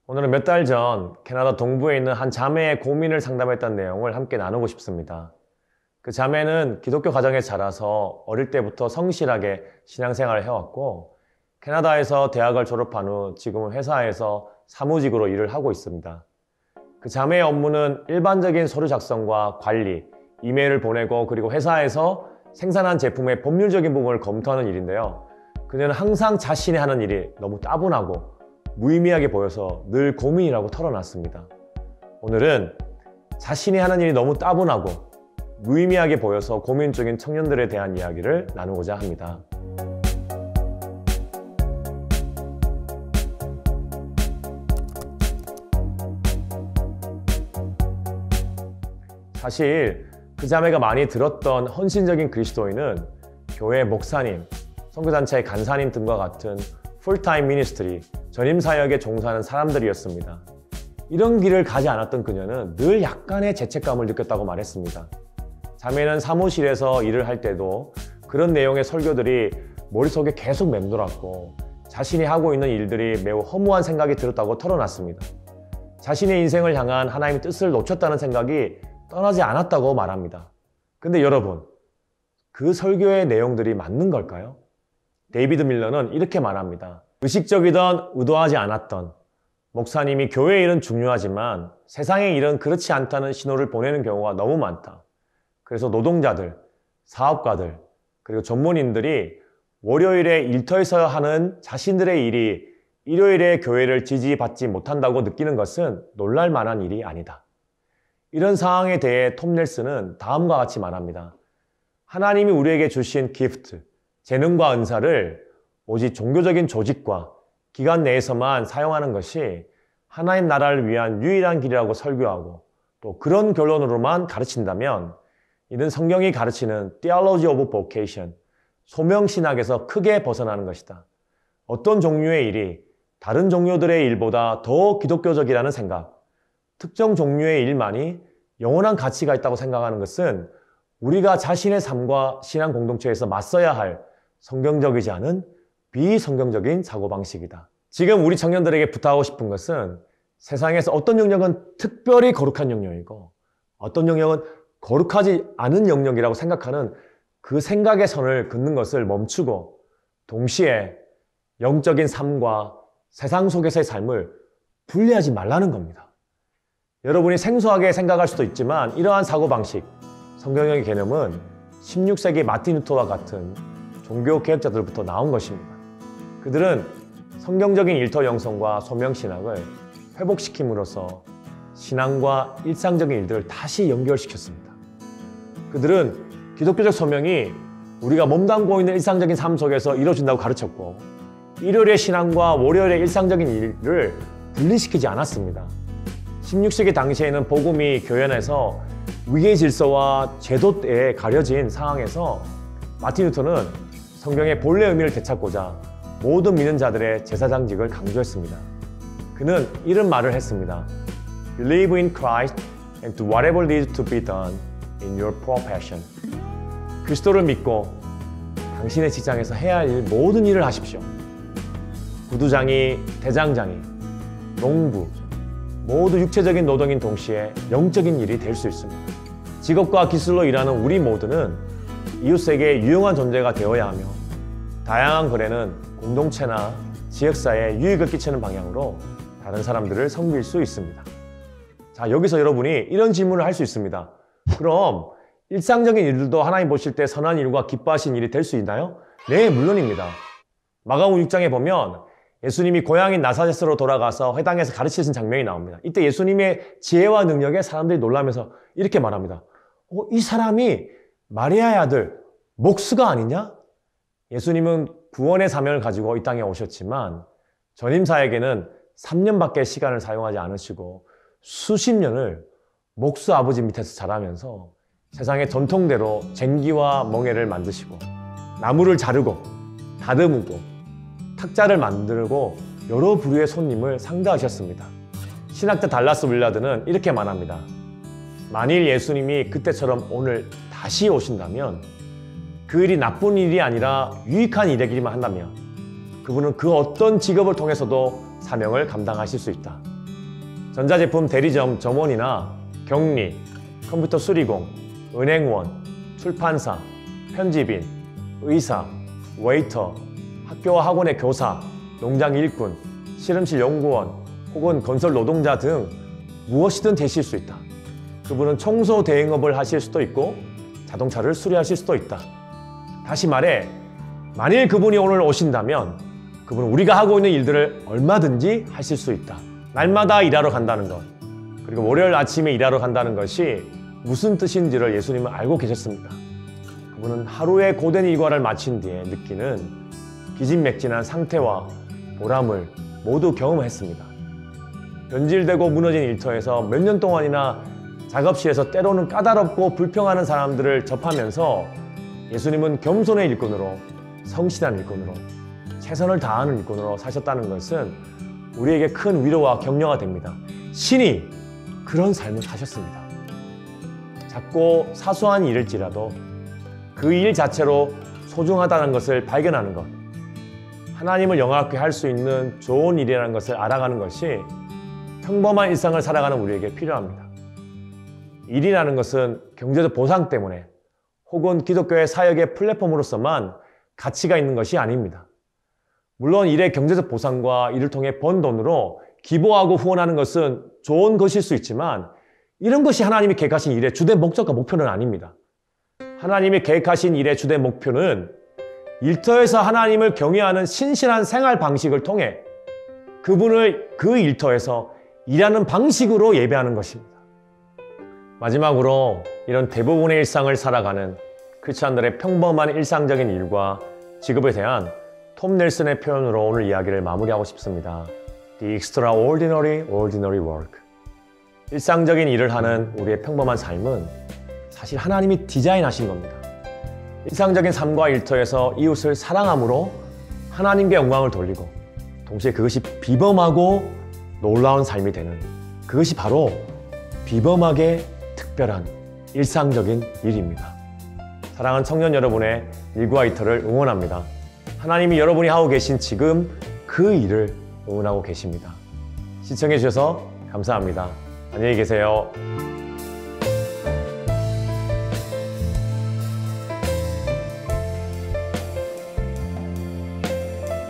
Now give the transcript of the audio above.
오늘은 몇 달 전 캐나다 동부에 있는 한 자매의 고민을 상담했던 내용을 함께 나누고 싶습니다. 그 자매는 기독교 가정에 자라서 어릴 때부터 성실하게 신앙생활을 해왔고 캐나다에서 대학을 졸업한 후 지금은 회사에서 사무직으로 일을 하고 있습니다. 그 자매의 업무는 일반적인 서류 작성과 관리, 이메일을 보내고 그리고 회사에서 생산한 제품의 법률적인 부분을 검토하는 일인데요. 그녀는 항상 자신이 하는 일이 너무 따분하고 무의미하게 보여서 늘 고민이라고 털어놨습니다. 오늘은 자신이 하는 일이 너무 따분하고 무의미하게 보여서 고민 중인 청년들에 대한 이야기를 나누고자 합니다. 사실 그 자매가 많이 들었던 헌신적인 그리스도인은 교회 목사님, 선교단체의 간사님 등과 같은 풀타임 미니스트리, 전임 사역에 종사하는 사람들이었습니다. 이런 길을 가지 않았던 그녀는 늘 약간의 죄책감을 느꼈다고 말했습니다. 자매는 사무실에서 일을 할 때도 그런 내용의 설교들이 머릿속에 계속 맴돌았고 자신이 하고 있는 일들이 매우 허무한 생각이 들었다고 털어놨습니다. 자신의 인생을 향한 하나님의 뜻을 놓쳤다는 생각이 떠나지 않았다고 말합니다. 근데 여러분, 그 설교의 내용들이 맞는 걸까요? 데이비드 밀러는 이렇게 말합니다. 의식적이던 의도하지 않았던 목사님이 교회 일은 중요하지만 세상의 일은 그렇지 않다는 신호를 보내는 경우가 너무 많다. 그래서 노동자들, 사업가들, 그리고 전문인들이 월요일에 일터에서 하는 자신들의 일이 일요일에 교회를 지지받지 못한다고 느끼는 것은 놀랄 만한 일이 아니다. 이런 상황에 대해 톰 넬슨은 다음과 같이 말합니다. 하나님이 우리에게 주신 기프트, 재능과 은사를 오직 종교적인 조직과 기관 내에서만 사용하는 것이 하나님 나라를 위한 유일한 길이라고 설교하고 또 그런 결론으로만 가르친다면 이는 성경이 가르치는 Theology of Vocation, 소명신학에서 크게 벗어나는 것이다. 어떤 종류의 일이 다른 종류들의 일보다 더 기독교적이라는 생각, 특정 종류의 일만이 영원한 가치가 있다고 생각하는 것은 우리가 자신의 삶과 신앙 공동체에서 맞서야 할 성경적이지 않은 비성경적인 사고방식이다. 지금 우리 청년들에게 부탁하고 싶은 것은 세상에서 어떤 영역은 특별히 거룩한 영역이고 어떤 영역은 거룩하지 않은 영역이라고 생각하는 그 생각의 선을 긋는 것을 멈추고 동시에 영적인 삶과 세상 속에서의 삶을 분리하지 말라는 겁니다. 여러분이 생소하게 생각할 수도 있지만 이러한 사고방식, 성경의 개념은 16세기 마틴 루터와 같은 종교 개혁자들부터 나온 것입니다. 그들은 성경적인 일터 영성과 소명신학을 회복시킴으로써 신앙과 일상적인 일들을 다시 연결시켰습니다. 그들은 기독교적 소명이 우리가 몸담고 있는 일상적인 삶 속에서 이루어진다고 가르쳤고 일요일의 신앙과 월요일의 일상적인 일을 분리시키지 않았습니다. 16세기 당시에는 복음이 교회 안에서 위계의 질서와 제도에 가려진 상황에서 마틴 루터는 성경의 본래 의미를 되찾고자 모든 믿는 자들의 제사장직을 강조했습니다. 그는 이런 말을 했습니다. Believe in Christ and do whatever needs to be done in your profession. 그리스도를 믿고 당신의 직장에서 해야 할 모든 일을 하십시오. 부두장이, 대장장이, 농부, 모두 육체적인 노동인 동시에 영적인 일이 될 수 있습니다. 직업과 기술로 일하는 우리 모두는 이웃에게 유용한 존재가 되어야 하며 다양한 거래는 공동체나 지역사회에 유익을 끼치는 방향으로 다른 사람들을 섬길 수 있습니다. 자, 여기서 여러분이 이런 질문을 할 수 있습니다. 그럼 일상적인 일들도 하나님 보실 때 선한 일과 기뻐하신 일이 될 수 있나요? 네, 물론입니다. 마가복음 6장에 보면 예수님이 고향인 나사렛으로 돌아가서 회당에서 가르치신 장면이 나옵니다. 이때 예수님의 지혜와 능력에 사람들이 놀라면서 이렇게 말합니다. 이 사람이 마리아의 아들 목수가 아니냐? 예수님은 구원의 사명을 가지고 이 땅에 오셨지만 전임사에게는 3년밖에 시간을 사용하지 않으시고 수십 년을 목수 아버지 밑에서 자라면서 세상의 전통대로 쟁기와 멍에를 만드시고 나무를 자르고 다듬고 탁자를 만들고 여러 부류의 손님을 상대하셨습니다. 신학자 달라스 윌라드는 이렇게 말합니다. 만일 예수님이 그때처럼 오늘 다시 오신다면 그 일이 나쁜 일이 아니라 유익한 일이기만 한다면 그분은 그 어떤 직업을 통해서도 사명을 감당하실 수 있다. 전자제품 대리점 점원이나 격리, 컴퓨터 수리공, 은행원, 출판사, 편집인, 의사, 웨이터, 학교와 학원의 교사, 농장 일꾼, 실험실 연구원 혹은 건설 노동자 등 무엇이든 되실 수 있다. 그분은 청소 대행업을 하실 수도 있고 자동차를 수리하실 수도 있다. 다시 말해, 만일 그분이 오늘 오신다면 그분은 우리가 하고 있는 일들을 얼마든지 하실 수 있다. 날마다 일하러 간다는 것, 그리고 월요일 아침에 일하러 간다는 것이 무슨 뜻인지를 예수님은 알고 계셨습니다. 그분은 하루의 고된 일과를 마친 뒤에 느끼는 기진맥진한 상태와 보람을 모두 경험했습니다. 변질되고 무너진 일터에서 몇 년 동안이나 작업실에서 때로는 까다롭고 불평하는 사람들을 접하면서 예수님은 겸손의 일꾼으로, 성실한 일꾼으로, 최선을 다하는 일꾼으로 사셨다는 것은 우리에게 큰 위로와 격려가 됩니다. 신이 그런 삶을 사셨습니다. 작고 사소한 일일지라도 그 일 자체로 소중하다는 것을 발견하는 것, 하나님을 영화롭게 할 수 있는 좋은 일이라는 것을 알아가는 것이 평범한 일상을 살아가는 우리에게 필요합니다. 일이라는 것은 경제적 보상 때문에 혹은 기독교의 사역의 플랫폼으로서만 가치가 있는 것이 아닙니다. 물론 일의 경제적 보상과 이를 통해 번 돈으로 기부하고 후원하는 것은 좋은 것일 수 있지만 이런 것이 하나님이 계획하신 일의 주된 목적과 목표는 아닙니다. 하나님이 계획하신 일의 주된 목표는 일터에서 하나님을 경외하는 신실한 생활 방식을 통해 그분을 그 일터에서 일하는 방식으로 예배하는 것입니다. 마지막으로 이런 대부분의 일상을 살아가는 크리스찬들의 평범한 일상적인 일과 직업에 대한 톰 넬슨의 표현으로 오늘 이야기를 마무리하고 싶습니다. The extraordinary, ordinary work. 일상적인 일을 하는 우리의 평범한 삶은 사실 하나님이 디자인하신 겁니다. 일상적인 삶과 일터에서 이웃을 사랑함으로 하나님께 영광을 돌리고 동시에 그것이 비범하고 놀라운 삶이 되는, 그것이 바로 비범하게 특별한 일상적인 일입니다. 사랑하는 청년 여러분의 일과 이터를 응원합니다. 하나님이 여러분이 하고 계신 지금 그 일을 응원하고 계십니다. 시청해 주셔서 감사합니다. 안녕히 계세요.